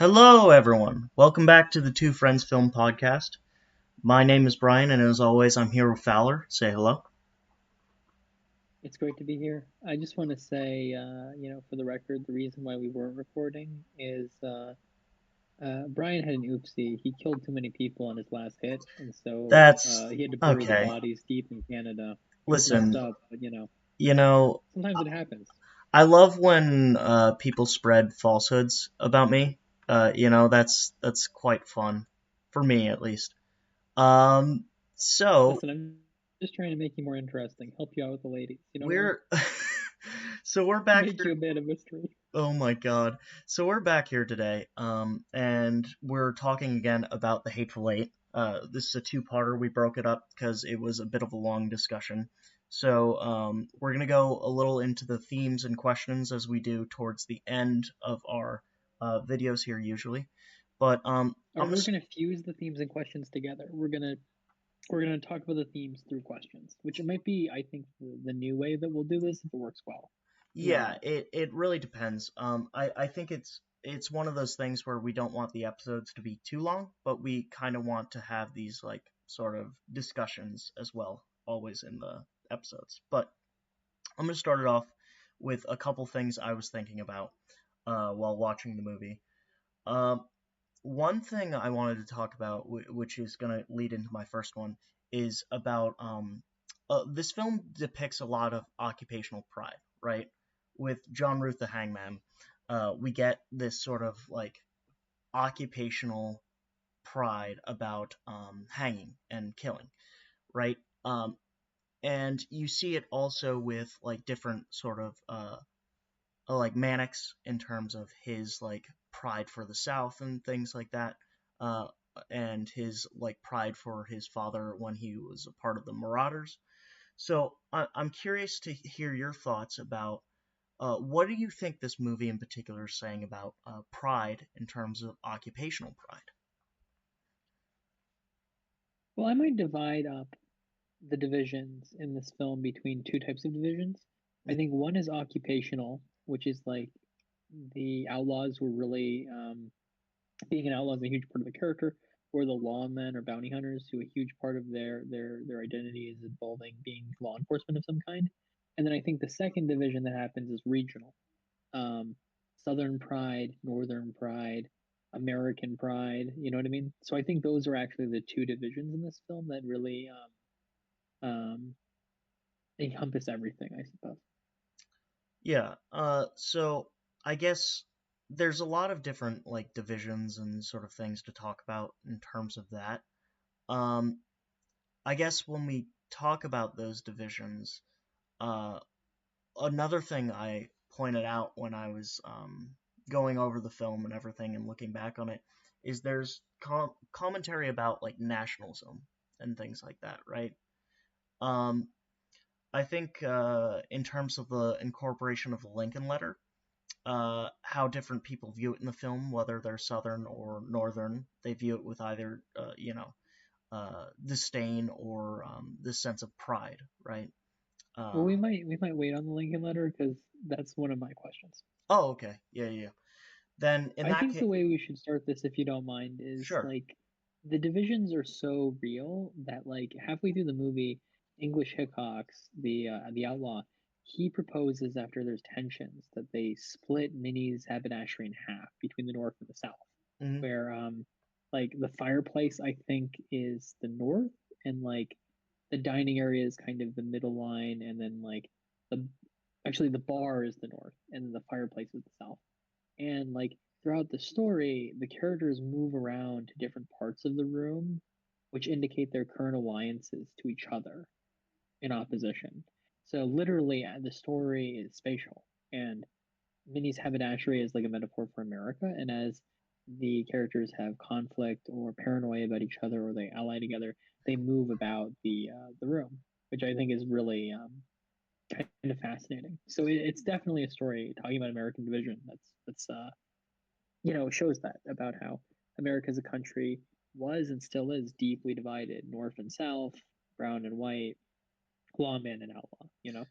Hello, everyone. Welcome back to the Two Friends Film Podcast. My name is Brian, and as always, I'm here with Fowler. Say hello. It's great to be here. I just want to say, for the record, the reason why we weren't recording is Brian had an oopsie. He killed too many people on his last hit, and so That's he had to bury the okay. bodies deep in Canada. It was messed Listen, up, but you know, sometimes it happens. I love when people spread falsehoods about me. That's quite fun for me, at least. Um, so Listen, I'm just trying to make you more interesting, help you out with the ladies. You know what I mean? we're so we're back Make you here. a bit of mystery. Oh my God. So we're back here today, and we're talking again about the Hateful Eight. This is a two-parter. We broke it up because it was a bit of a long discussion. So we're gonna go a little into the themes and questions as we do towards the end of our videos here usually. But Or we're gonna fuse the themes and questions together. We're gonna talk about the themes through questions, which it might be, I think, the new way that we'll do this if it works well. You never Yeah, know. it really depends. I think it's one of those things where we don't want the episodes to be too long, but we kind of want to have these like sort of discussions as well, always in the episodes. But I'm gonna start it off with a couple things I was thinking about while watching the movie. Um, One thing I wanted to talk about, which is gonna lead into my first one, is about this film depicts a lot of occupational pride, right? With John Ruth the Hangman, we get this sort of like occupational pride about hanging and killing, right? Um, and you see it also with like different sort of like Mannix in terms of his like pride for the South and things like that, uh, and his like pride for his father when he was a part of the Marauders. So I'm curious to hear your thoughts about what do you think this movie in particular is saying about pride in terms of occupational pride? Well, I might divide up the divisions in this film between two types of divisions. I think one is occupational, which is like the outlaws were really being an outlaw is a huge part of the character, or the lawmen or bounty hunters, who a huge part of their identity is involving being law enforcement of some kind. And then I think the second division that happens is regional. um, Southern pride, Northern pride, American pride. You know what I mean? So I think those are actually the two divisions in this film that really um, encompass everything, I suppose. Yeah. So I guess there's a lot of different like divisions and sort of things to talk about in terms of that. Um, I guess when we talk about those divisions, uh, another thing I pointed out when I was going over the film and everything and looking back on it is there's commentary about like nationalism and things like that, right? Um, I think in terms of the incorporation of the Lincoln Letter, how different people view it in the film, whether they're Southern or Northern, they view it with either, disdain or this sense of pride, right? Well, Uh, we might wait on the Lincoln letter because that's one of my questions. oh, okay, yeah, yeah, yeah. Then in I that think case, the way we should start this, if you don't mind, is sure. like the divisions are so real that like halfway through the movie, English Hickox, the outlaw, he proposes after there's tensions that they split Minnie's haberdashery in half between the North and the South, Hmm. where like the fireplace I think is the North, and like the dining area is kind of the middle line, and then like the actually the bar is the North, and the fireplace is the South. And like throughout the story, the characters move around to different parts of the room, which indicate their current alliances to each other in opposition. So literally, the story is spatial, and Minnie's haberdashery is like a metaphor for America. And as the characters have conflict or paranoia about each other, or they ally together, they move about the room, which I think is really kind of fascinating. So it's definitely a story talking about American division. That's shows that about how America as a country was and still is deeply divided, North and South, brown and white, lawman and outlaw.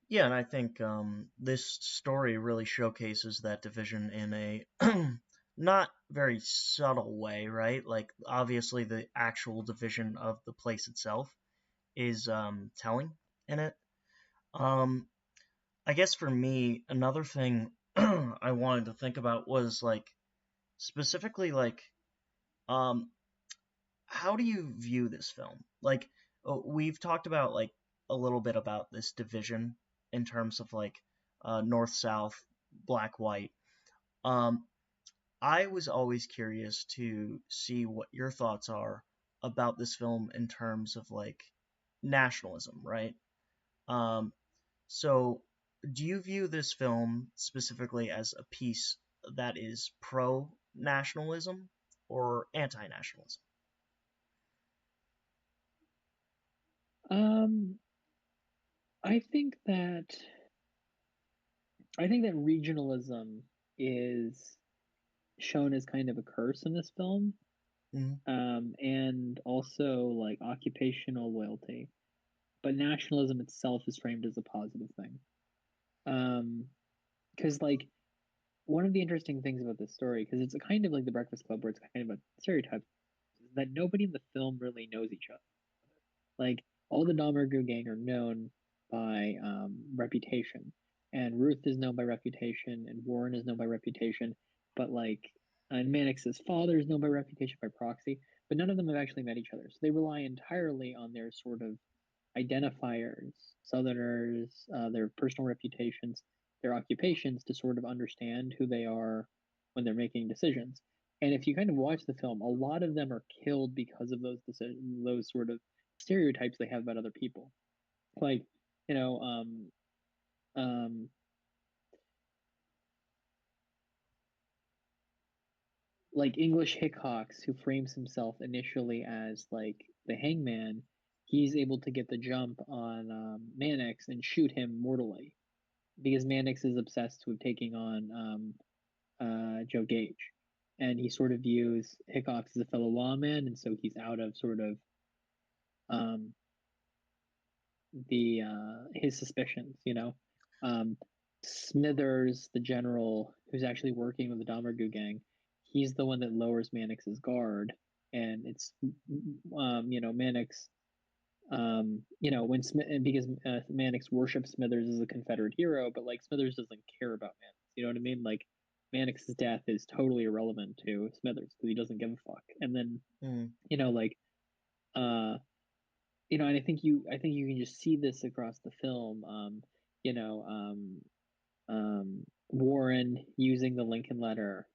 Yeah, and I think this story really showcases that division in a not very subtle way, right? Like obviously the actual division of the place itself is telling in it. Um, I guess for me, another thing I wanted to think about was like specifically like um how do you view this film? Like we've talked about like a little bit about this division in terms of like north south, black white. Um I was always curious to see what your thoughts are about this film in terms of like nationalism, right? Um, so, do you view this film specifically as a piece that is pro nationalism or anti nationalism? Um, I think that I think that regionalism is shown as kind of a curse in this film, Mm-hmm. and also like occupational loyalty. But nationalism itself is framed as a positive thing. Um, because like one of the interesting things about this story, because it's a kind of like the Breakfast Club, where it's kind of a stereotype, is that nobody in the film really knows each other. Like all the Dahmergu gang are known by reputation, and Ruth is known by reputation, and Warren is known by reputation. But like, and Mannix's father is known by reputation by proxy. But none of them have actually met each other, so they rely entirely on their sort of identifiers, Southerners, their personal reputations, their occupations to sort of understand who they are when they're making decisions. And if you kind of watch the film, a lot of them are killed because of those decisions, those sort of stereotypes they have about other people. Like, you know, um, like English Hickox, who frames himself initially as like the hangman, he's able to get the jump on Mannix and shoot him mortally because Mannix is obsessed with taking on Joe Gage, and he sort of views Hickox as a fellow lawman, and so he's out of sort of um, the his suspicions. Smithers, the general who's actually working with the Domergue gang, he's the one that lowers Mannix's guard, and it's Mannix. When Smith, because Mannix worships Smithers as a Confederate hero, but like Smithers doesn't care about Mannix. You know what I mean? Like Mannix's death is totally irrelevant to Smithers because he doesn't give a fuck. And then Mm. you know, like uh, and I think you can just see this across the film. You know, Warren using the Lincoln letter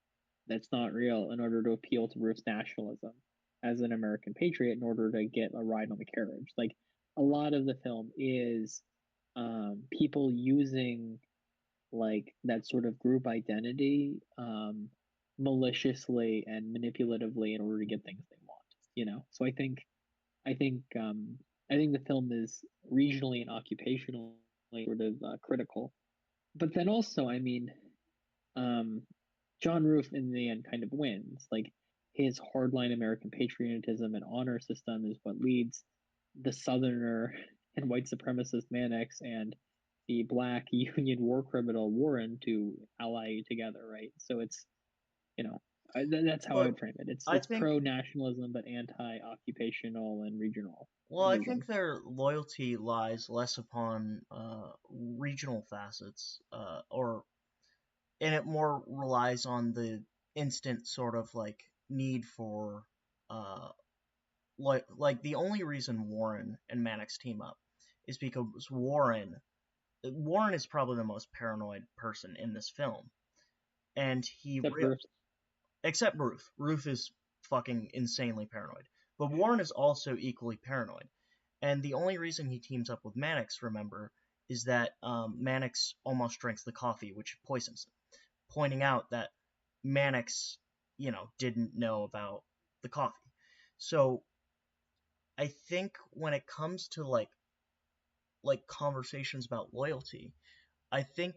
that's not real in order to appeal to Ruth's nationalism as an American patriot in order to get a ride on the carriage. Like a lot of the film is people using like that sort of group identity maliciously and manipulatively in order to get things they want. So I think I think the film is regionally and occupationally sort of critical. But then also, I mean, um, John Roof in the end kind of wins. Like his hardline American patriotism and honor system is what leads the Southerner and white supremacist Mannix and the black Union war criminal Warren to ally together, right? So it's that's how I But would frame it. It's I it's think, pro nationalism but anti occupational and I think regionalism. their loyalty lies less upon regional facets, or and it more relies on the instant sort of like need for uh, like the only reason Warren and Mannix team up is because Warren is probably the most paranoid person in this film, and Except Roof. except Ruth. Ruth is fucking insanely paranoid, but Warren is also equally paranoid. And the only reason he teams up with Mannix, remember, is that Mannix almost drinks the coffee, which poisons him, pointing out that Mannix, didn't know about the coffee. So I think when it comes to like conversations about loyalty, I think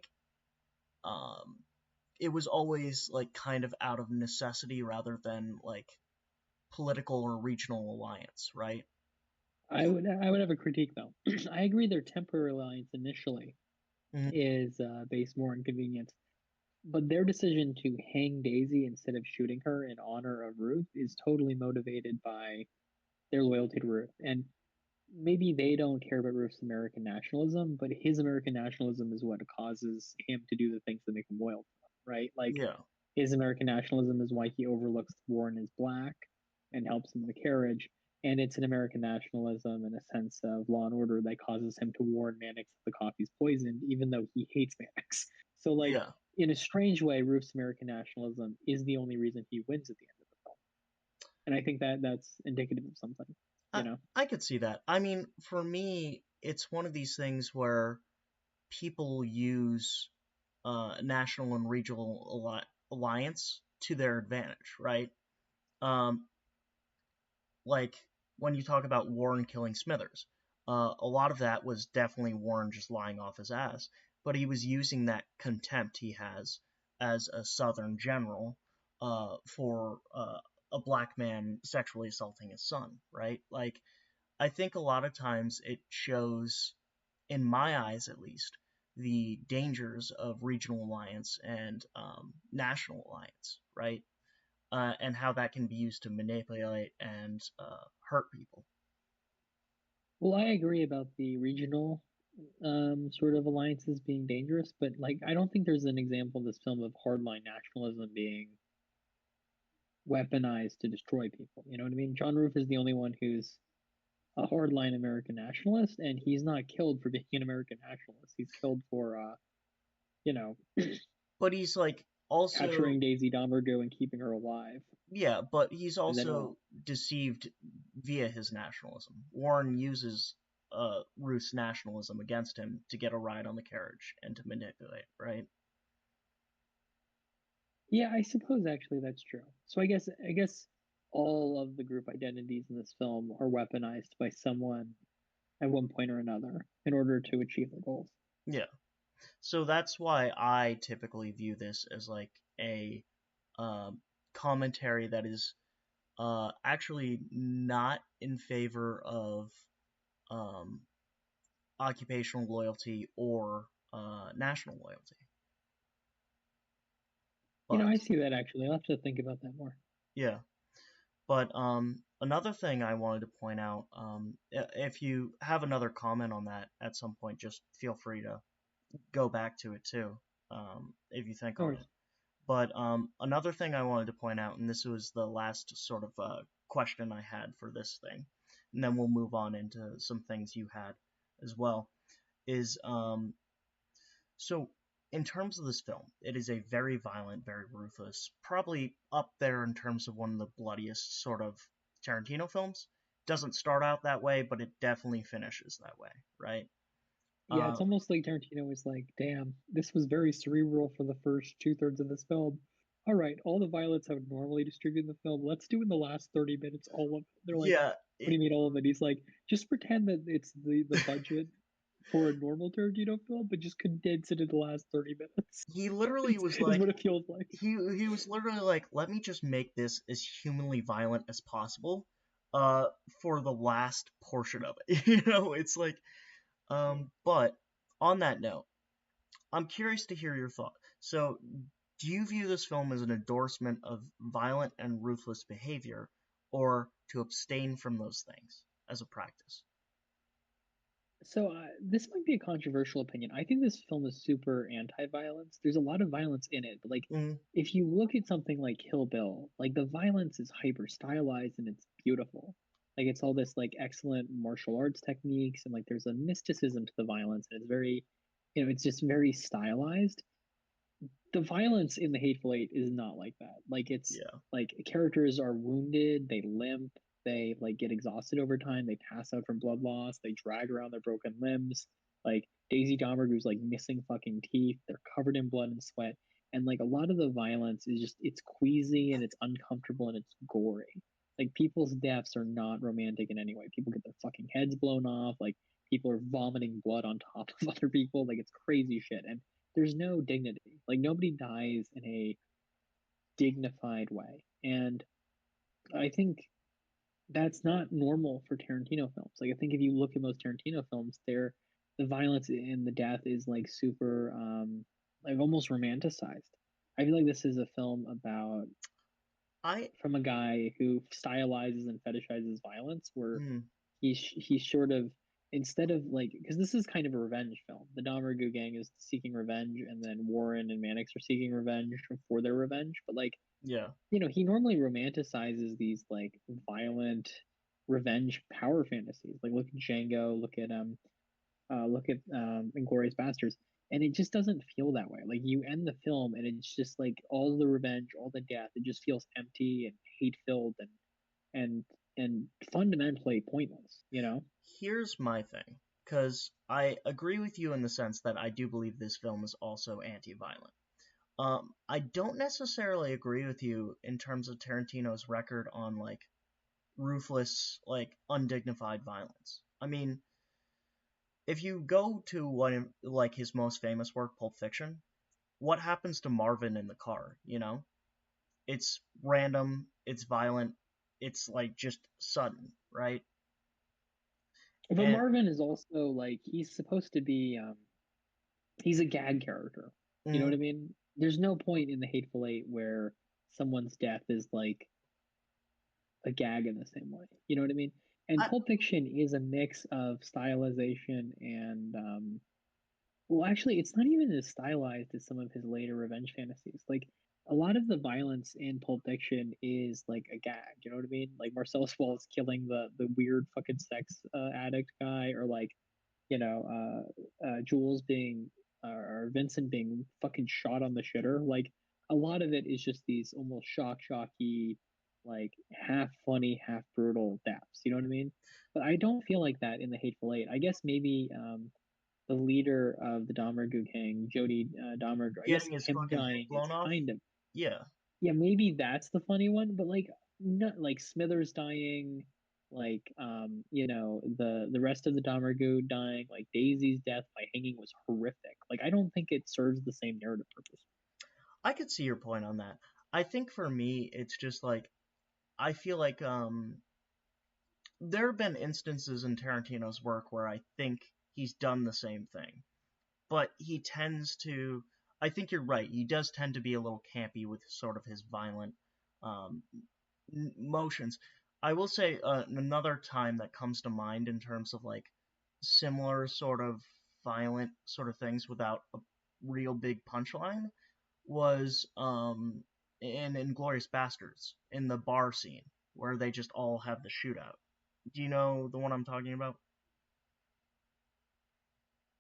um, it was always like kind of out of necessity rather than like political or regional alliance, right? I would have a critique though. I agree their temporary alliance initially Mm-hmm. is based more on convenience. but their decision to hang Daisy instead of shooting her in honor of Ruth is totally motivated by their loyalty to Ruth. And maybe they don't care about Ruth's American nationalism, but his American nationalism is what causes him to do the things that make him loyal to them, right? Like Yeah, his American nationalism is why he overlooks Warren as black and helps him in the carriage. And it's an American nationalism and a sense of law and order that causes him to warn Mannix that the coffee's poisoned, even though he hates Mannix. So, like, yeah. in a strange way, Ruth's American nationalism is the only reason he wins at the end of the film. And I think that that's indicative of something, I you know? I could see that. I mean, for me, it's one of these things where people use national and regional alliance to their advantage, right? Um, like when you talk about Warren killing Smithers, a lot of that was definitely Warren just lying off his ass, but he was using that contempt he has as a Southern general for a black man sexually assaulting his son, right? Like, I think a lot of times it shows, in my eyes at least, the dangers of regional alliance and national alliance, right? And how that can be used to manipulate and hurt people. Well, I agree about the regional sort of alliances being dangerous, but like I don't think there's an example in this film of hardline nationalism being weaponized to destroy people. You know what I mean? John Roof is the only one who's a hardline American nationalist, and he's not killed for being an American nationalist. He's killed for, you know, But he's like also, capturing Daisy Domergue and keeping her alive. yeah, but he's And then, also deceived via his nationalism. Warren uses Ruth's nationalism against him to get a ride on the carriage and to manipulate, right? yeah, I suppose actually that's true. So I guess all of the group identities in this film are weaponized by someone at one point or another in order to achieve their goals. Yeah. So that's why I typically view this as like a um, commentary that is actually not in favor of um, occupational loyalty or national loyalty. I But see that actually. I'll have to think about that more. yeah, but another thing I wanted to point out, if you have another comment on that at some point, just feel free to go back to it too, if you think No on it. worries. But another thing I wanted to point out, and this was the last sort of question I had for this thing, and then we'll move on into some things you had as well, is so in terms of this film, it is a very violent, very ruthless, probably up there in terms of one of the bloodiest sort of Tarantino films. Doesn't start out that way, but it definitely finishes that way, right? Yeah, Uh, it's almost like Tarantino was like, damn, this was very cerebral for the first two-thirds of this film. All right, all the violence I would normally distribute in the film, let's do in the last 30 minutes all of it. They're like, yeah, what do you mean all of it? He's like, just pretend that it's the budget for a normal Tarantino film, but just condense it in the last 30 minutes. he literally It's, was is like, what it feels like. he was literally like, let me just make this as humanly violent as possible, for the last portion of it. It's like, but on that note, I'm curious to hear your thought. So, do you view this film as an endorsement of violent and ruthless behavior, or to abstain from those things as a practice? So this might be a controversial opinion. I think this film is super anti-violence. There's a lot of violence in it, but like Mm, if you look at something like Kill Bill, like the violence is hyper stylized and it's beautiful. Like it's all this like excellent martial arts techniques and like there's a mysticism to the violence and it's very, it's just very stylized. The violence in the Hateful Eight is not like that. Like it's yeah, like characters are wounded, they limp, they like get exhausted over time, they pass out from blood loss, they drag around their broken limbs. Like Daisy Domergue's like missing fucking teeth, they're covered in blood and sweat, and like a lot of the violence is just it's queasy and it's uncomfortable and it's gory. Like people's deaths are not romantic in any way. People get their fucking heads blown off, like people are vomiting blood on top of other people, like it's crazy shit. And there's no dignity. Like nobody dies in a dignified way. And I think that's not normal for Tarantino films. Like I think if you look at most Tarantino films, the violence and the death is like super like almost romanticized. I feel like this is a film about I from a guy who stylizes and fetishizes violence, where mm, he's sort of instead of like because this is kind of a revenge film. The Dahmergu gang is seeking revenge, and then Warren and Mannix are seeking revenge for their revenge. But like yeah, he normally romanticizes these like violent revenge power fantasies. Like look at Django, look at Inglorious Bastards, and it just doesn't feel that way. Like you end the film, and it's just like all the revenge, all the death. It just feels empty and hate filled and and fundamentally pointless. You know, here's my thing, because I agree with you in the sense that I do believe this film is also anti-violent. I don't necessarily agree with you in terms of Tarantino's record on like ruthless, like undignified violence. I mean, if you go to one like his most famous work, Pulp Fiction, what happens to Marvin in the car? It's random, it's violent, it's like just sudden, right? but And Marvin is also like he's supposed to be he's a gag character. You know what mm, I mean? There's no point in the Hateful Eight where someone's death is like a gag in the same way. You know what I mean? And I, Pulp Fiction is a mix of stylization and well, actually, it's not even as stylized as some of his later revenge fantasies. Like a lot of the violence in Pulp Fiction is like a gag. You know what I mean? Like Marcellus Wallace killing the weird fucking sex addict guy, or like Jules being or Vincent being fucking shot on the shitter. Like a lot of it is just these almost shocky, like half funny, half brutal deaths. You know what I mean? But I don't feel like that in the Hateful Eight. I guess maybe the leader of the Dahmergu gang, Jody Dahmer. I guess getting his him fucking head dying is blown off. kind of Yeah, yeah, maybe that's the funny one, but like not like Smithers dying, like the rest of the Dahmergu dying, like Daisy's death by hanging was horrific. Like I don't think it serves the same narrative purpose. I could see your point on that. I think for me, it's just like I feel like there have been instances in Tarantino's work where I think he's done the same thing, but he tends to. I think you're right. He does tend to be a little campy with sort of his violent um, motions. I will say another time that comes to mind in terms of like similar sort of violent sort of things without a real big punchline was in Inglorious Bastards in the bar scene where they just all have the shootout. Do you know the one I'm talking about?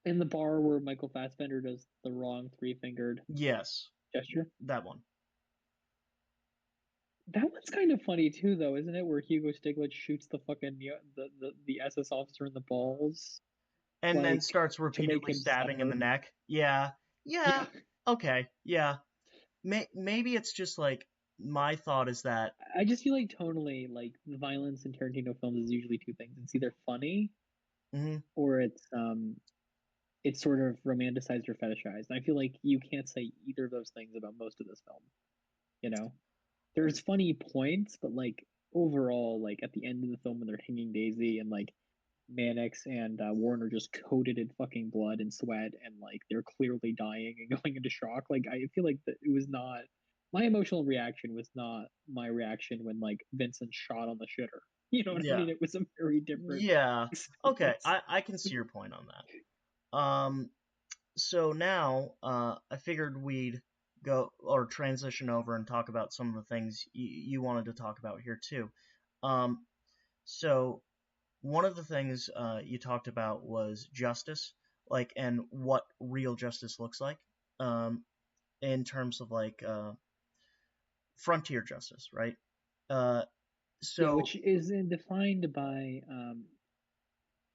In the bar where Michael Fassbender does the wrong three-fingered Yes, gesture. that one. That one's kind of funny too, though, isn't it? Where Hugo Stiglitz shoots the fucking the SS officer in the balls, And then like starts to make repeatedly him stabbing in suffer. the neck. Yeah, yeah, Yeah, okay, yeah. Maybe it's just like my thought is that. I just feel like tonally, like the violence in Tarantino films is usually two things. It's either funny Mhm, or it's sort of romanticized or fetishized. And I feel like you can't say either of those things about most of this film. You know, there's funny points, but like overall, like at the end of the film when they're hanging Daisy and like Mannix and Warren are just coated in fucking blood and sweat, and like they're clearly dying and going into shock. Like I feel like that it was not my emotional reaction was not my reaction when like Vincent shot on the shitter. You know what I yeah, mean? It was a very different yeah. Okay, experience. I can see your point on that. So now I figured we'd go or transition over and talk about some of the things you wanted to talk about here too. Um, so one of the things you talked about was justice, like, and what real justice looks like, um, in terms of like frontier justice, right? Uh, Yeah, so which is defined by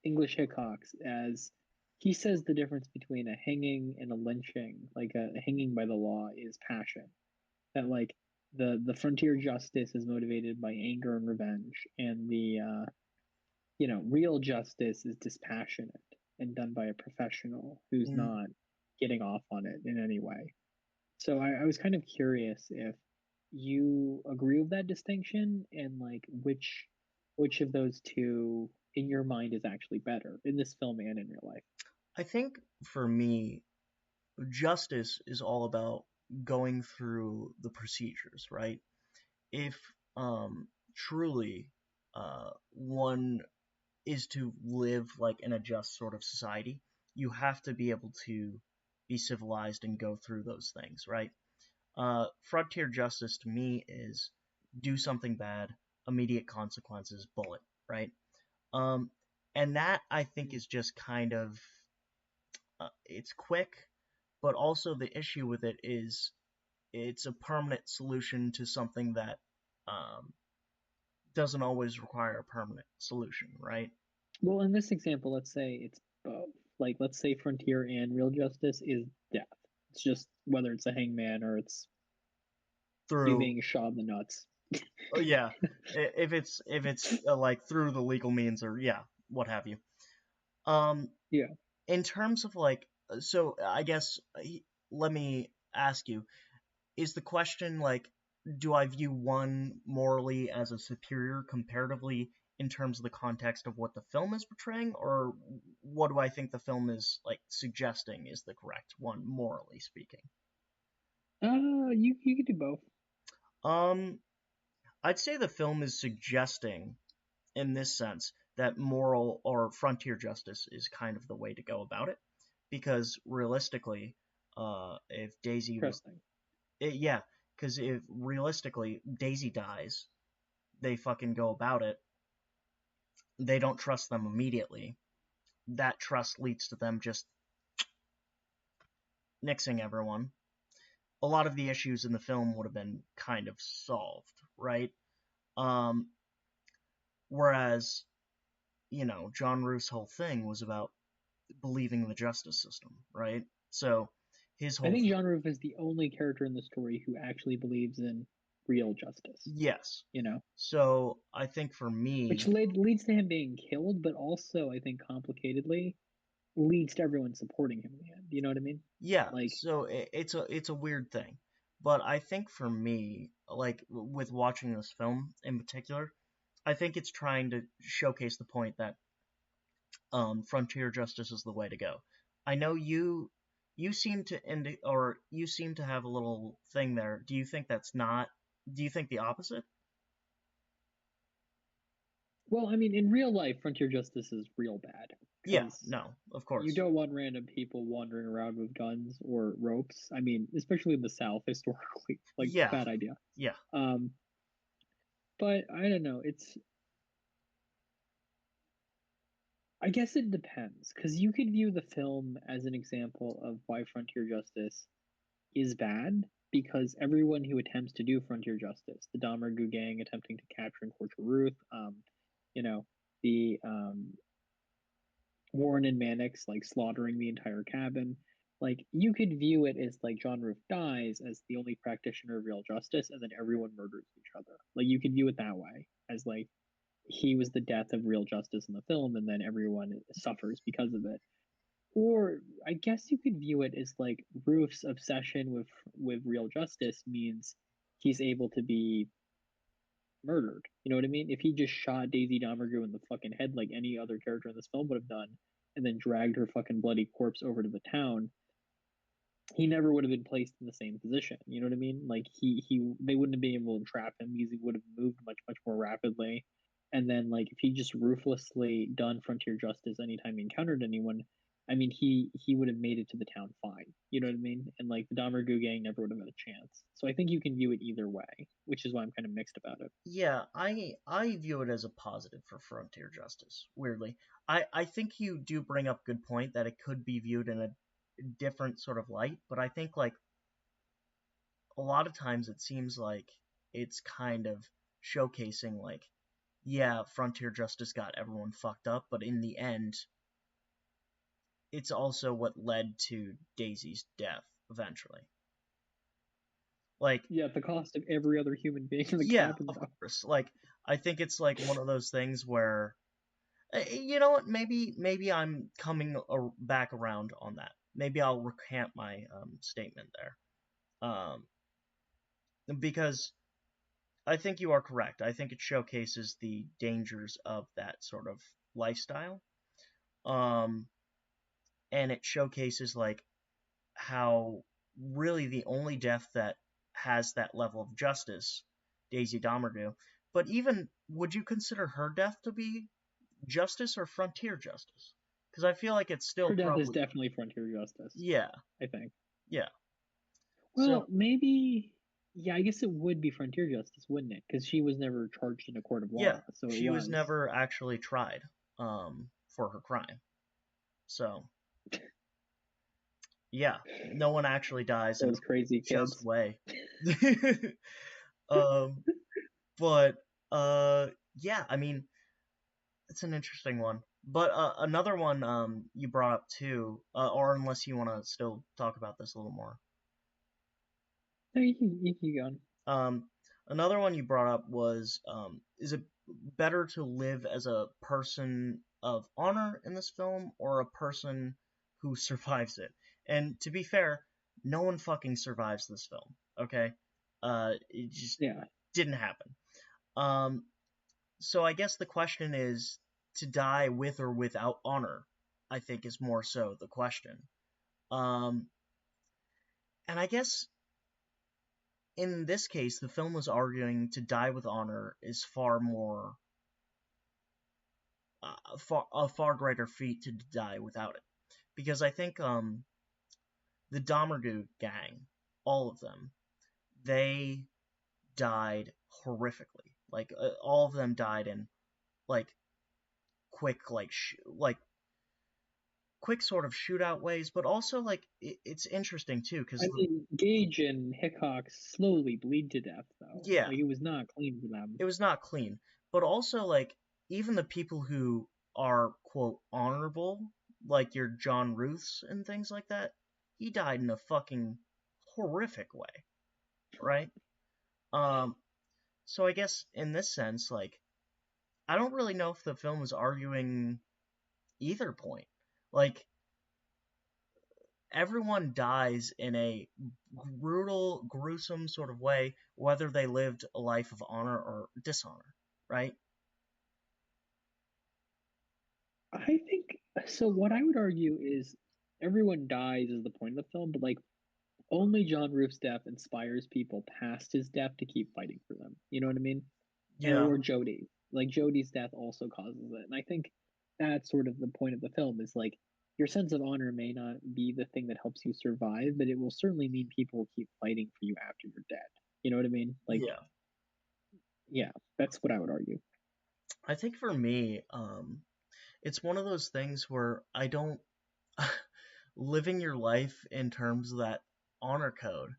English Hickox as he says the difference between a hanging and a lynching, like a hanging by the law, is passion. That like the frontier justice is motivated by anger and revenge, and the real justice is dispassionate and done by a professional who's mm, not getting off on it in any way. So I was kind of curious if you agree with that distinction, and like which of those two in your mind is actually better in this film and in real life. I think for me, justice is all about. going through the procedures, right? If truly one is to live like in a just sort of society, you have to be able to be civilized and go through those things, right? Frontier justice to me is do something bad, immediate consequences, bullet, right? Um, and that I think is just kind of it's quick, but also the issue with it is it's a permanent solution to something that um, doesn't always require a permanent solution, right? Well, in this example, let's say it's both. Like, let's say frontier and real justice is death. It's just whether it's a hangman or it's you Through being shot in the nuts. yeah, if it's like through the legal means or yeah, what have you. Um, Yeah. in terms of like, so I guess let me ask you: is the question like, do I view one morally as a superior comparatively in terms of the context of what the film is portraying, or what do I think the film is like suggesting is the correct one morally speaking? You could do both. Um, I'd say the film is suggesting in this sense that moral or frontier justice is kind of the way to go about it, because realistically, if Daisy was, Interesting. yeah, because if realistically Daisy dies, they fucking go about it. They don't trust them immediately. That trust leads to them just nixing everyone. A lot of the issues in the film would have been kind of solved, right? Um, whereas, John Roof's whole thing was about believing in the justice system, right? So his I whole think Jean Roof is the only character in the story who actually believes in real justice. yes. You know, So I think for which me, leads to him being killed, but also I think complicatedly leads to everyone supporting him in the end. You know what I mean? yeah. Like, So it's a weird thing, but I think for me, like with watching this film in particular, I think it's trying to showcase the point that frontier justice is the way to go. I know you seem to or you seem to have a little thing there. Do you think that's not? Do you think the opposite? well, I mean, in real life, frontier justice is real bad Yeah, because no, of you course. don't want random people wandering around with guns or ropes. I mean, especially in the South, historically, like Yeah, bad idea. yeah, Um, but I don't know. I guess it depends because you could view the film as an example of why frontier justice is bad because everyone who attempts to do frontier justice, the Dahmer Gu gang attempting to capture and torture Ruth, you know, the Warren and Mannix like slaughtering the entire cabin. Like you could view it as like John Roof dies as the only practitioner of real justice, and then everyone murders each other. Like you could view it that way as like he was the death of real justice in the film, and then everyone suffers because of it. Or I guess you could view it as like Roof's obsession with real justice means he's able to be murdered. You know what I mean? If he just shot Daisy Domergue in the fucking head like any other character in this film would have done, and then dragged her fucking bloody corpse over to the town, he never would have been placed in the same position. You know what I mean? Like he they wouldn't have been able to trap him because he would have moved much more rapidly. And then like if he just ruthlessly done frontier justice anytime he encountered anyone, I mean he would have made it to the town fine. You know what I mean? And like the Dahmer Gu gang never would have had a chance. So I think you can view it either way, which is why I'm kind of mixed about it. yeah. I view it as a positive for frontier justice. Weirdly, I think you do bring up a good point that it could be viewed in a different sort of light, but I think like a lot of times it seems like it's kind of showcasing like, yeah, frontier justice got everyone fucked up, but in the end, it's also what led to Daisy's death eventually. Like, Yeah, at the cost of every other human being in the yeah, cabin of though. course. Like, I think it's like one of those things where, you know what? Maybe I'm coming back around on that. Maybe I'll recant my statement there. Because I think you are correct. I think it showcases the dangers of that sort of lifestyle. Um, and it showcases like how really the only death that has that level of justice, Daisy Domergue. But even, would you consider her death to be justice or frontier justice? Because I feel like it's still Her death is probably, definitely frontier justice, yeah, I think. yeah. Well, So maybe, yeah, I guess it would be frontier justice, wouldn't it? Because she was never charged in a court of yeah, law, so it she was was. never actually tried for her crime. So yeah, no one actually dies in a Those crazy just kids. way. um, but uh, yeah, I mean, it's an interesting one. But another one you brought up too, or unless you want to still talk about this a little more. No, you can keep going. Um, another one you brought up was, is it better to live as a person of honor in this film or a person who survives it? And to be fair, no one fucking survives this film. Okay, it just Yeah. didn't happen. Um, so I guess the question is to die with or without honor. I think is more so the question. Um, and I guess in this case, the film was arguing to die with honor is far more a far greater feat to die without it, because I think the Domergue gang, all of them, they died horrifically. Like all of them died in like quick like quick sort of shootout ways, but also like it's interesting too I because mean, Gage and Hickok slowly bleed to death, though. yeah, Like, it was not clean for them. it was not clean, but also like even the people who are quote honorable, like your John Ruths and things like that, he died in a fucking horrific way, right? Um, so I guess in this sense, like I don't really know if the film is arguing either point. Like everyone dies in a brutal, gruesome sort of way, whether they lived a life of honor or dishonor, right? I think so. What I would argue is everyone dies is the point of the film, but like only John Roof's death inspires people past his death to keep fighting for them. You know what I mean? Yeah, Or Jody. Like Jody's death also causes it. And I think that's sort of the point of the film is like your sense of honor may not be the thing that helps you survive, but it will certainly mean people will keep fighting for you after you're dead. You know what I mean? Like, yeah. yeah, that's what I would argue. I think for me, it's one of those things where I don't living your life in terms of that honor code.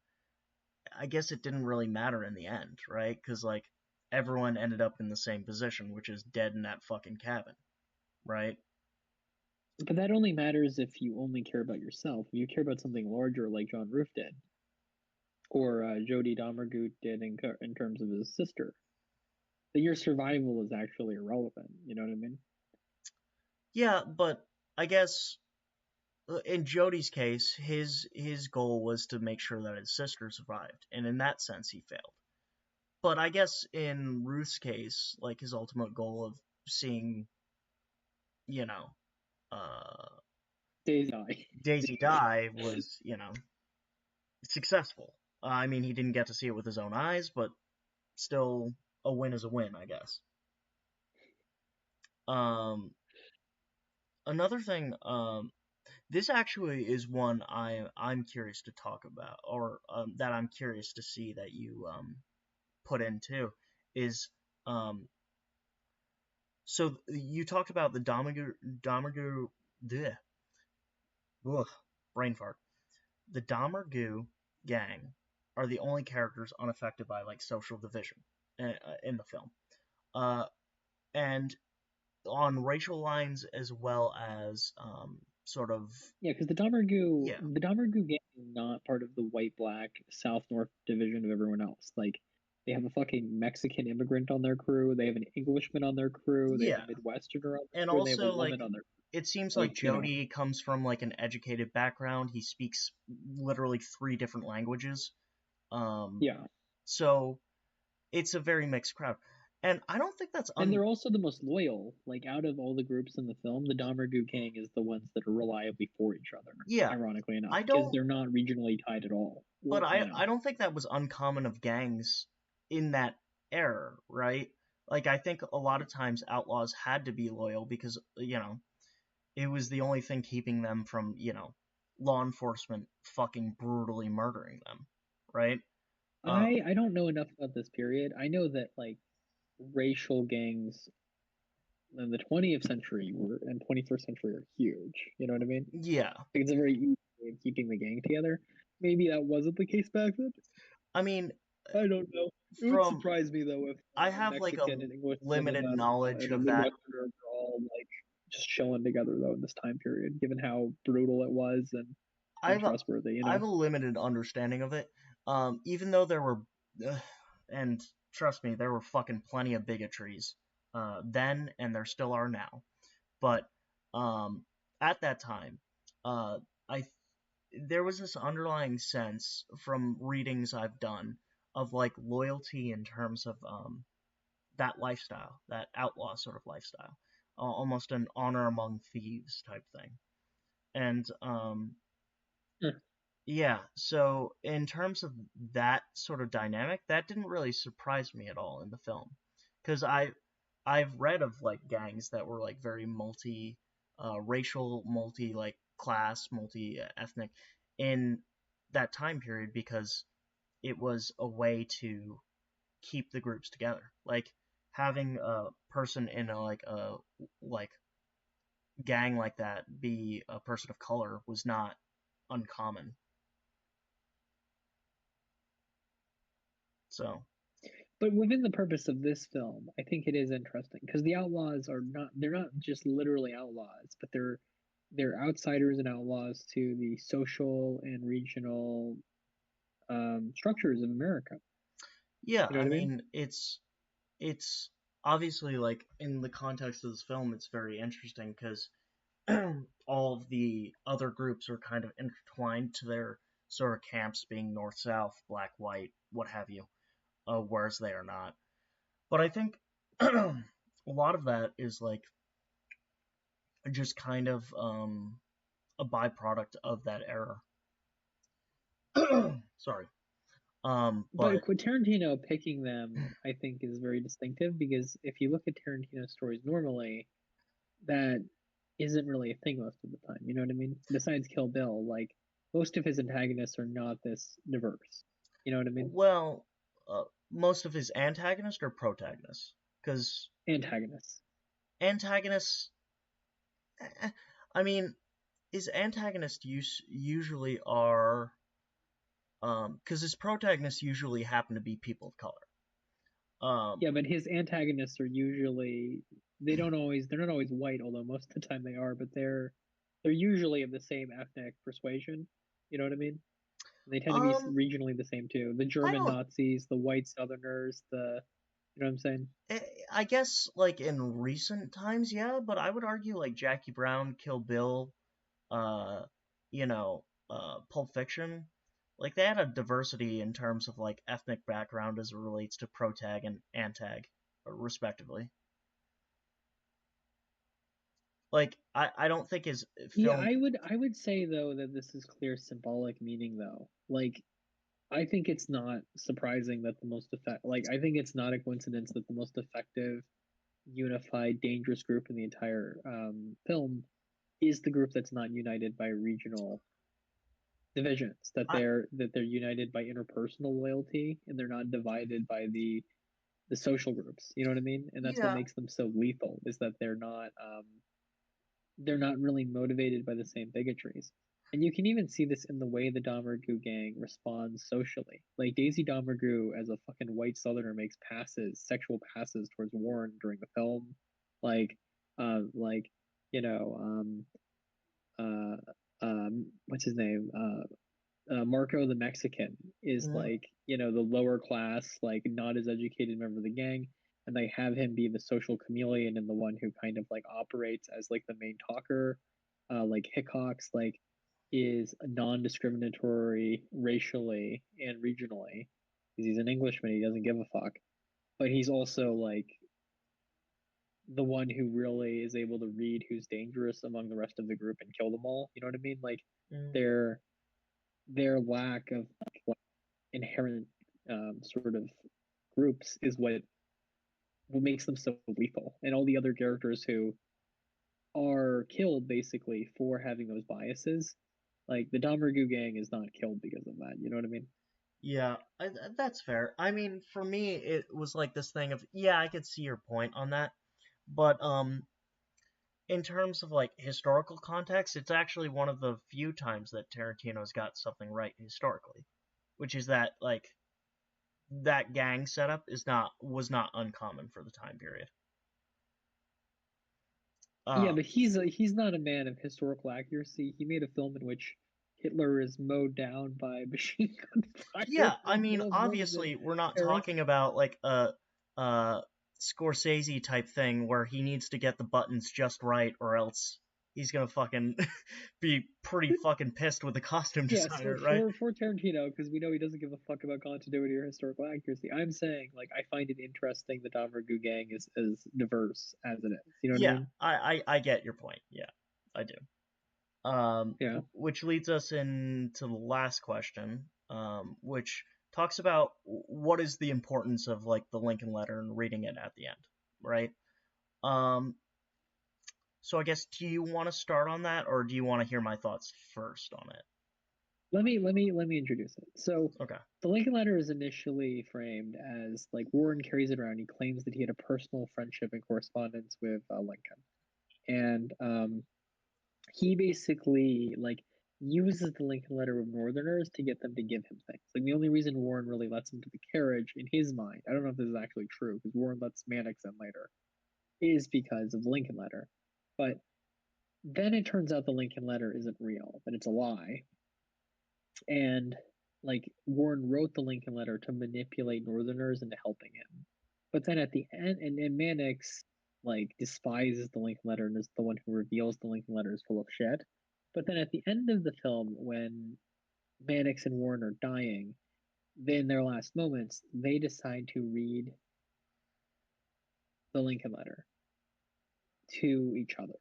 I guess it didn't really matter in the end, right? Because like everyone ended up in the same position, which is dead in that fucking cabin, right? But that only matters if you only care about yourself. If you care about something larger, like John Roof did, or Jody Domergut did in terms of his sister, then your survival is actually irrelevant. You know what I mean? Yeah, but I guess in Jody's case, his goal was to make sure that his sister survived, and in that sense, he failed. But I guess in Ruth's case, like his ultimate goal of seeing, you know, uh, Daisy die. Daisy die was, successful. I mean, he didn't get to see it with his own eyes, but still, a win is a win, I guess. Um, another thing, this actually is one I'm curious to talk about, or that I'm curious to see that you put in too, is so you talked about the Domergue, bleh, ugh, brain fart. The Domergue gang are the only characters unaffected by like social division in the film, uh, and on racial lines as well as sort of Yeah, because yeah, the Domergue gang is not part of the white black South North division of everyone else. Like they have a fucking Mexican immigrant on their crew, they have an Englishman on their crew, they have yeah, a Midwesterner on their and crew, and they have a also like woman on their it seems like like Jody comes from like an educated background. He speaks literally three different languages. Um, yeah. so it's a very mixed crowd. And I don't think that's And they're also the most loyal. Like out of all the groups in the film, the Damaru gang is the ones that are reliably for each other, yeah, ironically enough, I because don't they're not regionally tied at all. but Or, I don't think that was uncommon of gangs in that era, right? Like I think a lot of times outlaws had to be loyal because, it was the only thing keeping them from, law enforcement fucking brutally murdering them, right? Um, I don't know enough about this period. I know that like racial gangs in the 20th century were and 21st century are huge. You know what I mean? yeah. Like, it's a very easy way of keeping the gang together. Maybe that wasn't the case back then. I mean, I don't know. It would from surprise me though if I a have like a Mexican, an Englishman, limited knowledge and a of that. Midwesterner were all like just chilling together though in this time period, given how brutal it was and I have a untrustworthy. You I have know. a limited understanding of it. Even though there were, uh, and trust me, there were fucking plenty of bigotries then, and there still are now. But um, at that time, uh, I there was this underlying sense from readings I've done of like loyalty in terms of that lifestyle, that outlaw sort of lifestyle, almost an honor among thieves type thing. And Hmm. yeah, so in terms of that sort of dynamic, that didn't really surprise me at all in the film, because I've read of like gangs that were like very multi racial, multi like class, multi ethnic in that time period because it was a way to keep the groups together. Like having a person in a like gang like that be a person of color was not uncommon. So But within the purpose of this film, I think it is interesting because the outlaws are not—they're not just literally outlaws, but they're outsiders and outlaws to the social and regional structures of America. yeah, You know I what I mean? mean it's obviously like in the context of this film, it's very interesting because all of the other groups are kind of intertwined to their sort of camps being north south, black white, what have you, whereas they are not. But I think a lot of that is like just kind of a byproduct of that era. Sorry. But But Tarantino picking them, I think, is very distinctive because if you look at Tarantino stories normally, that isn't really a thing most of the time. You know what I mean? Besides Kill Bill, like most of his antagonists are not this diverse. You know what I mean? well, most of his antagonists or protagonists, because Antagonists. antagonists, I mean, his antagonists usually are, because his protagonists usually happen to be people of color. Yeah, but his antagonists are usually they're not always white, although most of the time they are, but they're usually of the same ethnic persuasion. You know what I mean? They tend to be um, regionally the same too. The I German don't. Nazis, the white Southerners, the you know what I'm saying? I guess like in recent times, yeah, but I would argue like Jackie Brown, Kill Bill, uh, Pulp Fiction, like they had a diversity in terms of like ethnic background as it relates to protag and antag, respectively. Like I don't think his Yeah, film. I would say though that this is clear symbolic meaning though. Like I think it's not surprising that the most effect like I think it's not a coincidence that the most effective unified dangerous group in the entire film is the group that's not united by regional divisions I that they're united by interpersonal loyalty and they're not divided by the social groups, you know what I mean, and that's what Yeah, makes them so lethal is that they're not really motivated by the same bigotries. And you can even see this in the way the Domergue gang responds socially. Like Daisy Domergue, as a fucking white Southerner, makes passes, sexual passes towards Warren during the film. Like, like you know, what's his name? Marco the Mexican is mhm. like, the lower class, like not as educated member of the gang. And they have him be the social chameleon and the one who kind of like operates as like the main talker. Like Hickox, like is non-discriminatory racially and regionally because he's an Englishman. He doesn't give a fuck, but he's also like the one who really is able to read who's dangerous among the rest of the group and kill them all. You know what I mean? Like Mm. their their lack of like, inherent sort of groups is what makes them so lethal. And all the other characters who are killed basically for having those biases, like the Domergue gang is not killed because of that. You know what I mean? Yeah, that's fair. I mean, for me, it was like this thing of, yeah, I could see your point on that, but in terms of like historical context, it's actually one of the few times that Tarantino's got something right historically, which is that like that gang setup was not uncommon for the time period. Yeah, Uh, but he's not a man of historical accuracy. He made a film in which Hitler is mowed down by machine gun yeah, fire I and mean, kills women in obviously, we're not Paris. talking about like a Scorsese type thing where he needs to get the buttons just right, or else he's gonna fucking be pretty fucking pissed with the costume Yes, designer, right? for Tarantino, because we know he doesn't give a fuck about continuity or historical accuracy. I'm saying, like, I find it interesting the Dom Vergu gang is as diverse as it is. You know what I Yeah, mean? I get your point. Yeah, I do. Yeah. Which leads us into the last question, which talks about what is the importance of like the Lincoln Letter and reading it at the end, right? Um, so I guess do you want to start on that, or do you want to hear my thoughts first on it? Let me introduce it. So Okay. the Lincoln Letter is initially framed as like Warren carries it around. He claims that he had a personal friendship and correspondence with Lincoln, and he basically like uses the Lincoln Letter with Northerners to get them to give him things. Like the only reason Warren really lets him to the carriage, in his mind, I don't know if this is actually true because Warren lets Mannix in later, is because of the Lincoln Letter. But then it turns out the Lincoln Letter isn't real, that it's a lie, and like Warren wrote the Lincoln Letter to manipulate Northerners into helping him. But then at the end, and Mannix like despises the Lincoln Letter and is the one who reveals the Lincoln Letter is full of shit. But then at the end of the film, when Mannix and Warren are dying, then in their last moments, they decide to read the Lincoln Letter to each other,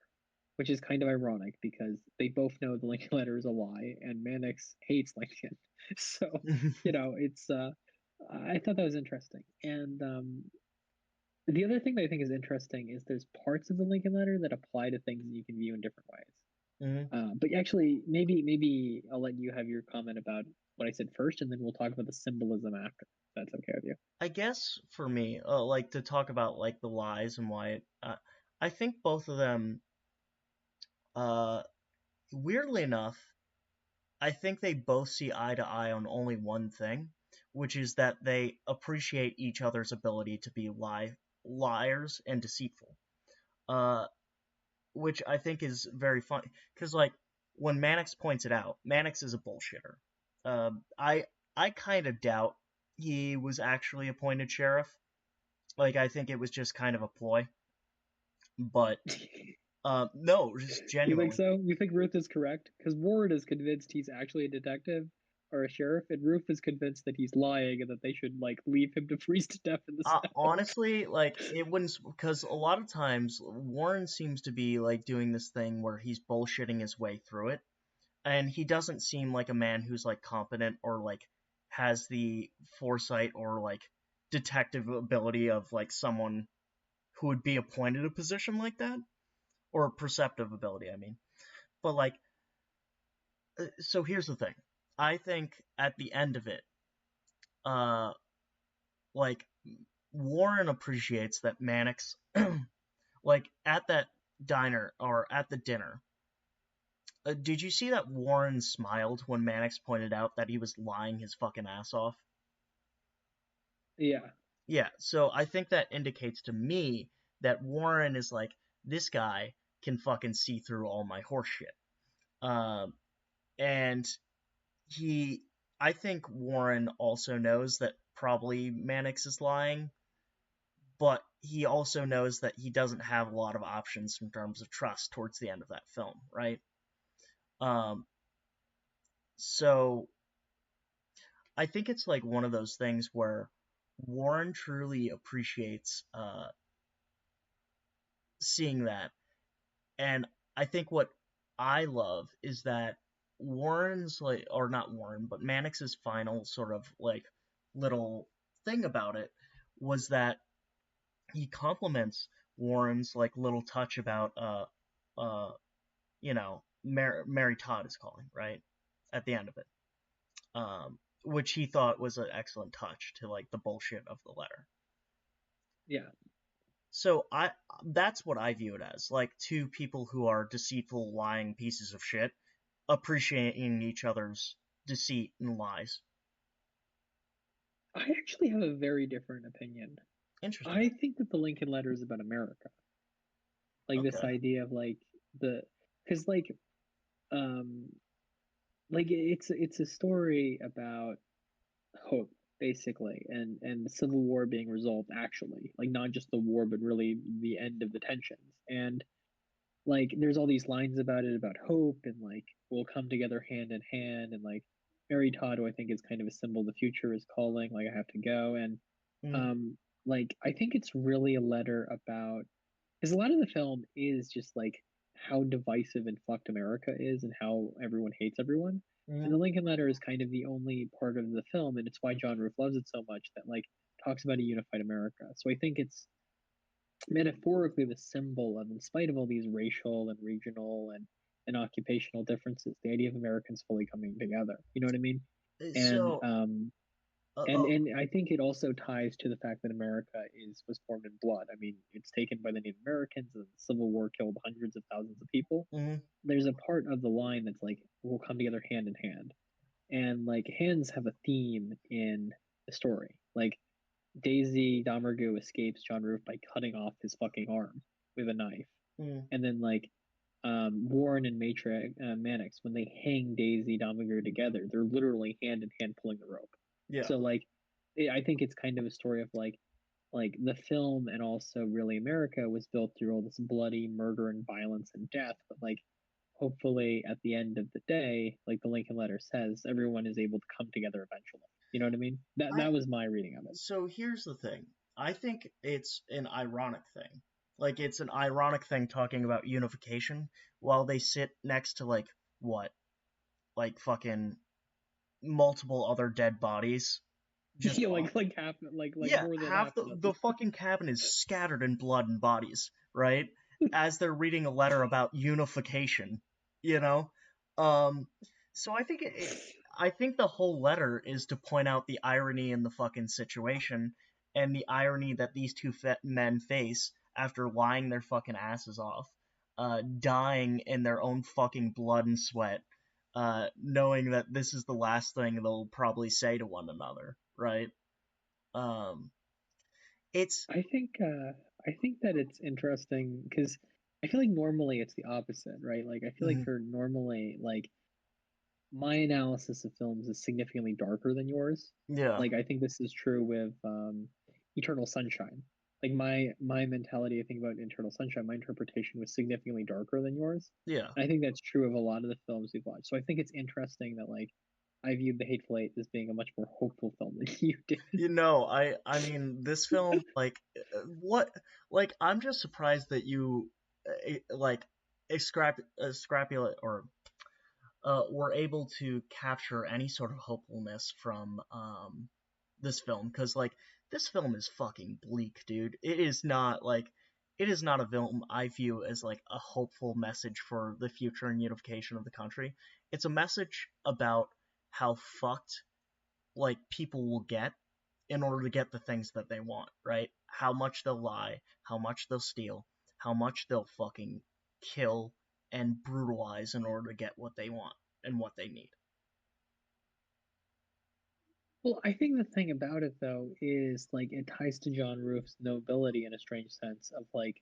which is kind of ironic because they both know the Lincoln Letter is a lie and Mannix hates Lincoln. So, it's I thought that was interesting. And the other thing that I think is interesting is there's parts of the Lincoln Letter that apply to things that you can view in different ways. Mhm. But actually, maybe I'll let you have your comment about what I said first, and then we'll talk about the symbolism after. If that's okay with you. I guess for me, like to talk about like the lies and why I think both of them, uh, weirdly enough, I think they both see eye to eye on only one thing, which is that they appreciate each other's ability to be liars and deceitful. Uh, which I think is very funny because like when Mannix points it out, Mannix is a bullshitter. I kind of doubt he was actually appointed sheriff. Like I think it was just kind of a ploy. But no, just You think genuinely. so? You think Ruth is correct? Because Warren is convinced he's actually a detective or a sheriff, and Ruth is convinced that he's lying and that they should like leave him to freeze to death in the snow. Honestly, like it wouldn't because a lot of times Warren seems to be like doing this thing where he's bullshitting his way through it, and he doesn't seem like a man who's like competent or like has the foresight or like detective ability of like someone who would be appointed a position like that or perceptive ability. I mean, but like, so here's the thing. I think at the end of it, uh, like Warren appreciates that Mannix like at that diner or at the dinner. Did you see that Warren smiled when Mannix pointed out that he was lying his fucking ass off? Yeah, Yeah, so I think that indicates to me that Warren is like, this guy can fucking see through all my horseshit. And he, I think Warren also knows that probably Mannix is lying, but he also knows that he doesn't have a lot of options in terms of trust towards the end of that film, right? Um, so I think it's like one of those things where Warren truly appreciates seeing that. And I think what I love is that Warren's like, or not Warren, but Mannix's final sort of like little thing about it was that he compliments Warren's like little touch about uh Mary Todd is calling, right, at the end of it, which he thought was an excellent touch to like the bullshit of the letter. Yeah. So I that's what I view it as, like two people who are deceitful, lying pieces of shit appreciating each other's deceit and lies. I actually have a very different opinion. Interesting. I think that the Lincoln Letter is about America. Like this Okay. idea of like the because um it's a story about hope basically and the Civil War being resolved actually. Like not just the war but really the end of the tensions. And like there's all these lines about it about hope and like we'll come together hand in hand and like Mary Todd, who I think is kind of a symbol of the future, is calling like I have to go. And Mm, um like I think it's really a letter about because a lot of the film is just like how divisive and fucked America is and how everyone hates everyone. And mm, the Lincoln Letter is kind of the only part of the film, and it's why John Roof loves it so much that like talks about a unified America. So I think it's metaphorically the symbol of, in spite of all these racial and regional and occupational differences, the idea of Americans fully coming together. You know what I mean? And so, and I think it also ties to the fact that America is was formed in blood. I mean, it's taken by the Native Americans, and the Civil War killed hundreds of thousands of people. mm, There's a part of the line that's like we'll come together hand in hand, and like hands have a theme in the story. Like Daisy Domergue escapes John Roof by cutting off his fucking arm with a knife, mm, and then like Warren and Mannix, when they hang Daisy Domergue together, they're literally hand in hand pulling the rope. yeah. So like, I think it's kind of a story of like the film and also really America was built through all this bloody murder and violence and death, but like hopefully at the end of the day, like the Lincoln Letter says, everyone is able to come together eventually. You know what I mean? That I was my reading of it. So here's the thing. I think it's an ironic thing. Like it's an ironic thing talking about unification while they sit next to like what? Like fucking multiple other dead bodies. Just Yeah, like half, like yeah, more than half half the of them. the fucking cabin is scattered in blood and bodies, right? As they're reading a letter about unification, you know. Um, so I think the whole letter is to point out the irony in the fucking situation and the irony that these two men face after lying their fucking asses off, dying in their own fucking blood and sweat, knowing that this is the last thing they'll probably say to one another, right? Um, it's I think that it's interesting because I feel like normally it's the opposite, right? Like I feel like mm, for normally like my analysis of films is significantly darker than yours. yeah, Like I think this is true with Eternal Sunshine. Like my mentality, I think about Eternal Sunshine, my interpretation was significantly darker than yours. yeah. And I think that's true of a lot of the films we've watched. So I think it's interesting that like I viewed The Hateful Eight as being a much more hopeful film than you did. I mean, this film, like, what, like, I'm just surprised that you, like, scrapulate or were able to capture any sort of hopefulness from this film, because like this film is fucking bleak, dude. It is not a film I view as like a hopeful message for the future and unification of the country. It's a message about how fucked like people will get in order to get the things that they want, right? How much they'll lie, how much they'll steal, how much they'll fucking kill and brutalize in order to get what they want and what they need. Well, I think the thing about it though is like it ties to John Roof's nobility in a strange sense of like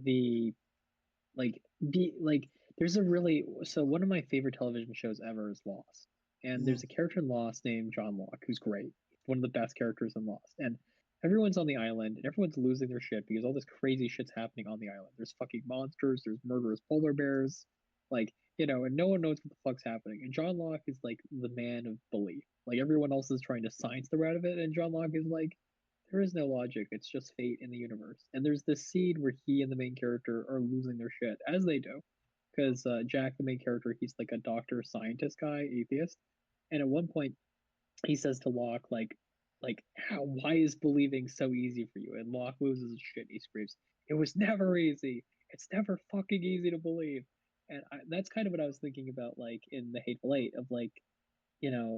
the like be like there's a really so one of my favorite television shows ever is Lost. And Mm, there's a character in Lost named John Locke who's great. He's one of the best characters in Lost. And everyone's on the island and everyone's losing their shit because all this crazy shit's happening on the island. There's fucking monsters, there's murderous polar bears, like, and no one knows what the fuck's happening. And John Locke is like the man of belief. Like everyone else is trying to science the out of it, and John Locke is like, There is no logic. It's just fate in the universe. And there's this scene where he and the main character are losing their shit, as they do. Because Jack, the main character, he's like a doctor, scientist guy, atheist. And at one point, he says to Locke, like, how? Why is believing so easy for you? And Locke loses his shit. And he screams, "It was never easy. It's never fucking easy to believe." And that's kind of what I was thinking about, like in the Hateful Eight, of like,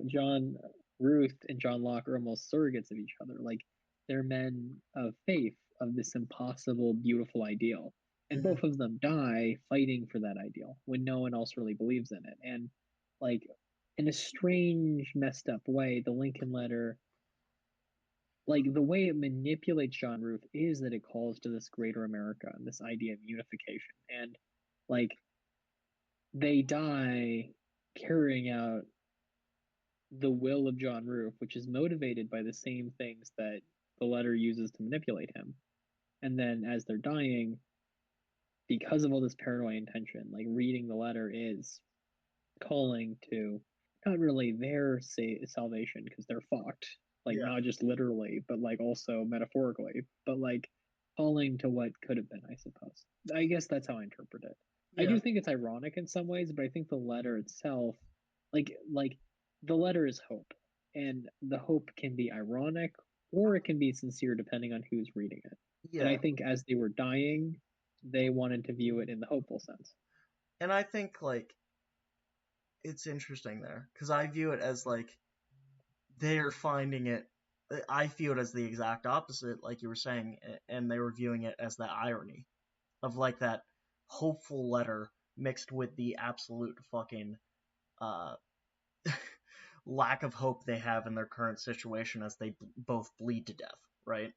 John Ruth and John Locke are almost surrogates of each other. Like they're men of faith, of this impossible, beautiful ideal. And Hmm. both of them die fighting for that ideal when no one else really believes in it. And like in a strange, messed up way, the Lincoln letter, like the way it manipulates John Ruth is that it calls to this greater America and this idea of unification. And like they die carrying out the will of John Roof, which is motivated by the same things that the letter uses to manipulate him. And then as they're dying, because of all this paranoid intention, like reading the letter is calling to not really their salvation because they're fucked, like Yeah. not just literally, but like also metaphorically, but like calling to what could have been, I suppose. I guess that's how I interpret it. I Yeah. do think it's ironic in some ways, but I think the letter itself, like the letter is hope, and the hope can be ironic or it can be sincere depending on who's reading it. And I Yeah. think as they were dying, they wanted to view it in the hopeful sense. And I think like it's interesting there because I view it as like they're finding it. I view it as the exact opposite, like you were saying, and they were viewing it as that irony of like that hopeful letter mixed with the absolute fucking uh, lack of hope they have in their current situation as they both bleed to death, right?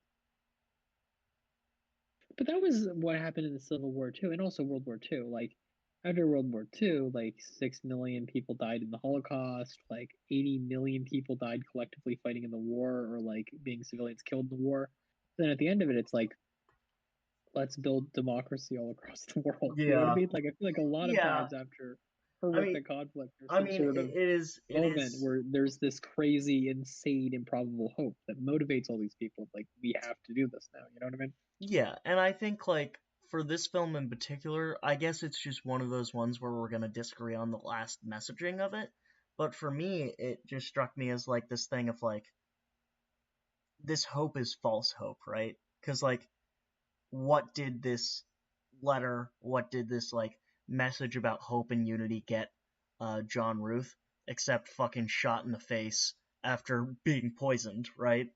But that was what happened in the Civil War too, and also World War II. Like after World War II, like 6 million people died in the Holocaust, like 80 million people died collectively fighting in the war or like being civilians killed in the war. Then at the end of it, it's like let's build democracy all across the world. You know what I Yeah, mean? Like I feel like a lot of yeah. times after I mean, horrific conflict, there's I some mean, sort of it moment is, where there's this crazy, insane, improbable hope that motivates all these people. Like we have to do this now. You know what I mean? yeah. And I think like for this film in particular, I guess it's just one of those ones where we're gonna disagree on the last messaging of it. But for me, it just struck me as like this thing of like this hope is false hope, right? Because like what did this letter, what did this like message about hope and unity get John Ruth except fucking shot in the face after being poisoned, right?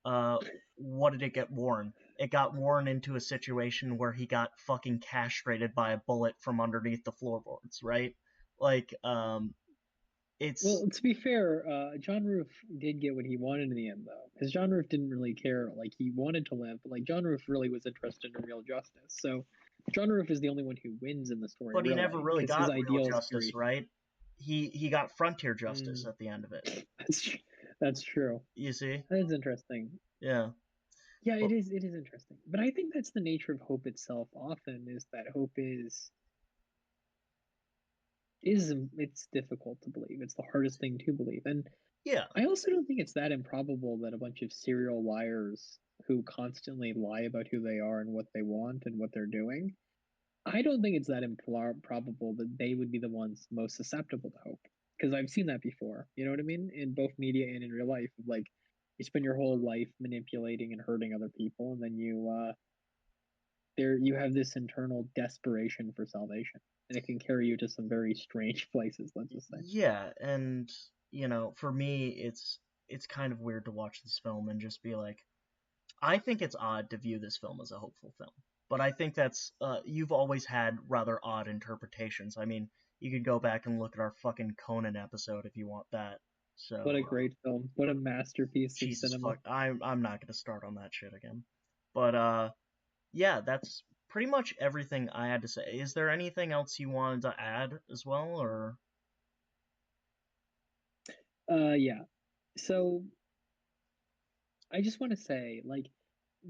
Uh, what did it get Warren? It got Warren into a situation where he got fucking castrated by a bullet from underneath the floorboards, right? Like, it's Well, to be fair, John Roof did get what he wanted in the end, though, because John Roof didn't really care. Like he wanted to live, but like John Roof really was interested in real justice. So John Roof is the only one who wins in the story, but he never really, really because his got real ideals justice, carry. right? He got frontier justice Mm, at the end of it. that's that's true. You see? That is interesting. Yeah. Yeah, But it is. It is interesting, but I think that's the nature of hope itself. Often is that hope is it's difficult to believe. It's the hardest thing to believe, and yeah, I also don't think it's that improbable that a bunch of serial liars who constantly lie about who they are and what they want and what they're doing, I don't think it's that improbable that they would be the ones most susceptible to hope. Because I've seen that before. You know what I mean? In both media and in real life. Like, you spend your whole life manipulating and hurting other people, and then you have this internal desperation for salvation, and it can carry you to some very strange places. Let's just say. yeah, and for me, it's kind of weird to watch this film and just be like, I think it's odd to view this film as a hopeful film, but I think that's you've always had rather odd interpretations. I mean, you could go back and look at our fucking Conan episode if you want that. What a So, great film! What a masterpiece of Jesus cinema! fuck, I'm not gonna start on that shit again. But yeah, that's pretty much everything I had to say. Is there anything else you wanted to add as well, or Yeah. So I just want to say, like,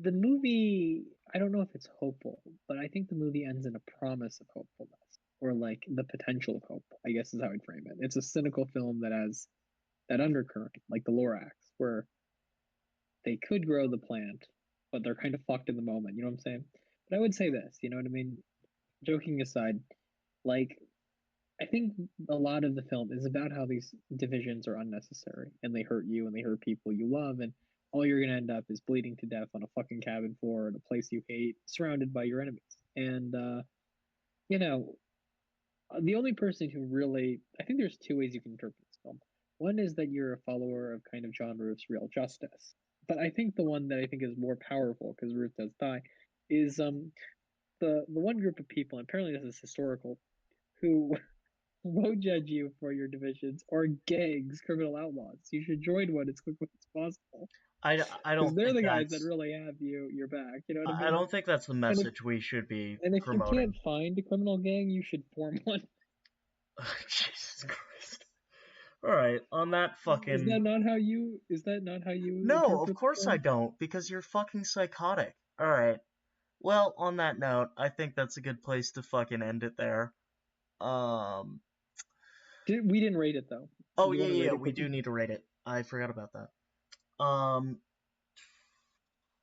the movie, I don't know if it's hopeful, but I think the movie ends in a promise of hopefulness or like the potential of hope, I guess is how I'd frame it. It's a cynical film that has that undercurrent, like the Lorax, where they could grow the plant, but they're kind of fucked in the moment. You know what I'm saying? But I would say this. You know what I mean? Joking aside, like I think a lot of the film is about how these divisions are unnecessary and they hurt you and they hurt people you love, and all you're gonna end up is bleeding to death on a fucking cabin floor in a place you hate, surrounded by your enemies. And you know, the only person who really, I think there's two ways you can interpret this film. One is that you're a follower of kind of John Ruth's Real Justice, but I think the one that I think is more powerful because Ruth does die is the one group of people. And apparently, this is historical. Who won't judge you for your divisions or gangs, criminal outlaws. You should join one as quickly as possible I because don't they're think the guys that that's really have your back. You know what I I mean? don't think that's the And if message we should be and if you can't promoting. find a criminal gang, you should form one. Jesus Christ. All right, on that fucking Is that not how you no, of interpret the course I film? don't because you're fucking psychotic. All right. Well, on that note, I think that's a good place to fucking end it there. Um. We didn't rate it though. Oh Do you yeah, want to yeah, rate yeah, it we do quickly? need to rate it. I forgot about that. Um.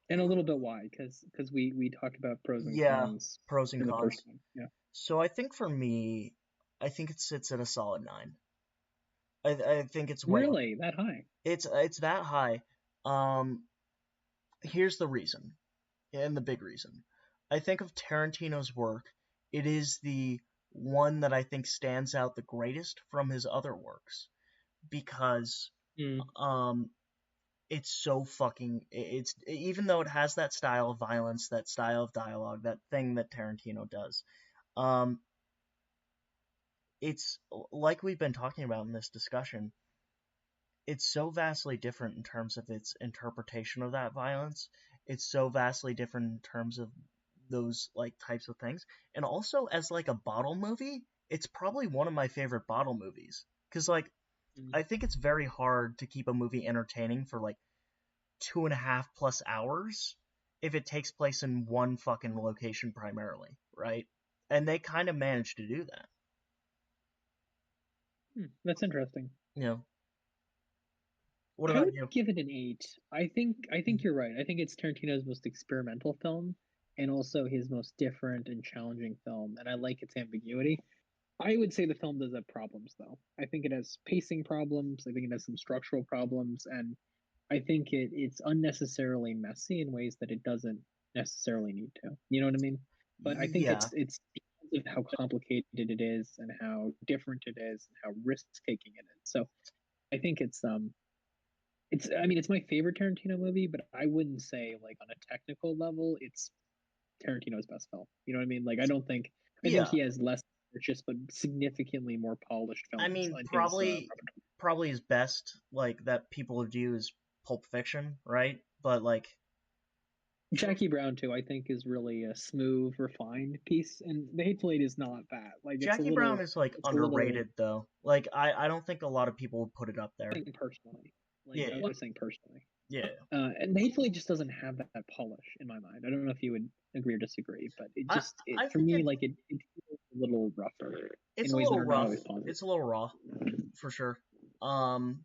And a little bit why? Because we talked about pros and Yeah, cons pros and in the first cons. one. Yeah. So I think for me, I think it sits at a solid 9. I think it's way up. Really, that high? It's that high. Um. Here's the reason, and the big reason. I think of Tarantino's work, it is the one that I think stands out the greatest from his other works because Mm. um it's so fucking it's even though it has that style of violence, that style of dialogue, that thing that Tarantino does. Um it's like we've been talking about in this discussion, it's so vastly different in terms of its interpretation of that violence. It's so vastly different in terms of those like types of things. And also as like a bottle movie, it's probably one of my favorite bottle movies. Cause like Mm. I think it's very hard to keep a movie entertaining for like 2.5+ hours if it takes place in one fucking location primarily, right? And they kind of managed to do that. That's interesting. You know, what I about would you? give it an 8. I think you're right. I think it's Tarantino's most experimental film and also his most different and challenging film, and I like its ambiguity. I would say the film does have problems though. I think it has pacing problems, I think it has some structural problems, and I think it's unnecessarily messy in ways that it doesn't necessarily need to. You know what I mean? But I think Yeah, it's because of how complicated it is and how different it is and how risk taking it is. So I think it's I mean it's my favorite Tarantino movie, but I wouldn't say like on a technical level it's Tarantino's best film. You know what I mean? Like I think yeah. he has less just but significantly more polished I films mean, on his probably his best like that people would view is Pulp Fiction, right? But like Jackie Brown too. I think is really a smooth, refined piece, and The Hateful Eight is not that. Like Jackie Brown is like it's a little underrated though. Like I don't think a lot of people would put it up there. personally. Like Yeah, I was saying personally, yeah. and The Hateful Eight just doesn't have that polish in my mind. I don't know if you would agree or disagree, but it I just it I for think me like it feels a little rougher it's in a ways that little are not rough. always positive. It's a little raw for sure. Um,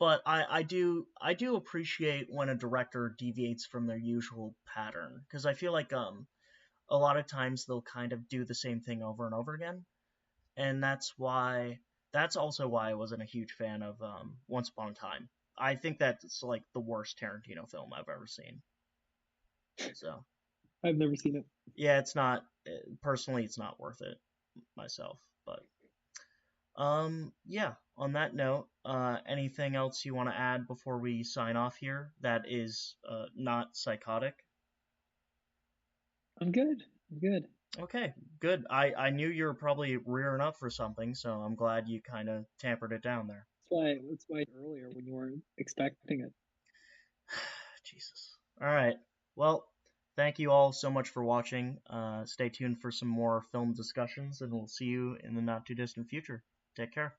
but I do appreciate when a director deviates from their usual pattern because I feel like a lot of times they'll kind of do the same thing over and over again, and that's also why I wasn't a huge fan of Once Upon a Time. I think that's like the worst Tarantino film I've ever seen. So I've never seen it. yeah, it's not personally it's not worth it myself, but yeah. On that note, anything else you want to add before we sign off here that is not psychotic? I'm good. I'm good. Okay, good. I knew you were probably rearing up for something, so I'm glad you kind of tampered it down there. That's why earlier when you weren't expecting it. Jesus. All right. Well, thank you all so much for watching. Stay tuned for some more film discussions, and we'll see you in the not too distant future. Take care.